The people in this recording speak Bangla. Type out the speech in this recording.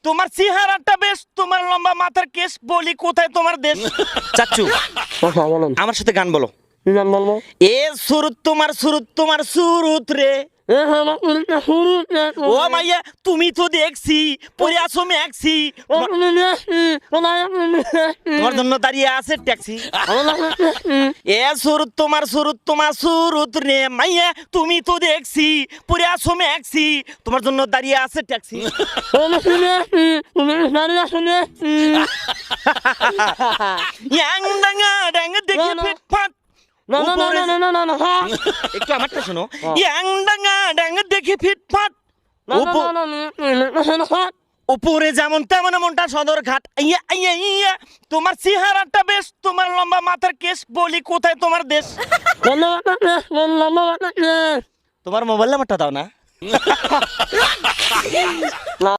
তোমার চেহারাটা বেশ, তোমার লম্বা মাথার কেশ, বলি কোথায় তোমার দেশ? চাচ্চু আমার সাথে গান বলো। এ সুরুত তোমার সুরুত রে। ও মাইয়া তুমি তো দেখছি পরে আসো ম্যাক্সি, তোমার জন্য দাঁড়িয়ে আছে ট্যাক্সি। এ সুরুত তোমার সুরুত রে মাইয়া তুমি তো দেখছি পরে আসো ম্যাক্সি, তোমার জন্য দাঁড়িয়ে আছে ট্যাক্সি। দেখে ফিটফাট একটু আমারটা শোনো। ডাঙ্গা দেখে ফিটফাট, উপরে যেমন তেমন মনটা সদর ঘাট। তোমার চেহারাটা বেশ, তোমার লম্বা মাথার কেশ, বলি কোথায় তোমার দেশ? তোমার মোবাইল নাম্বারটা দাও না।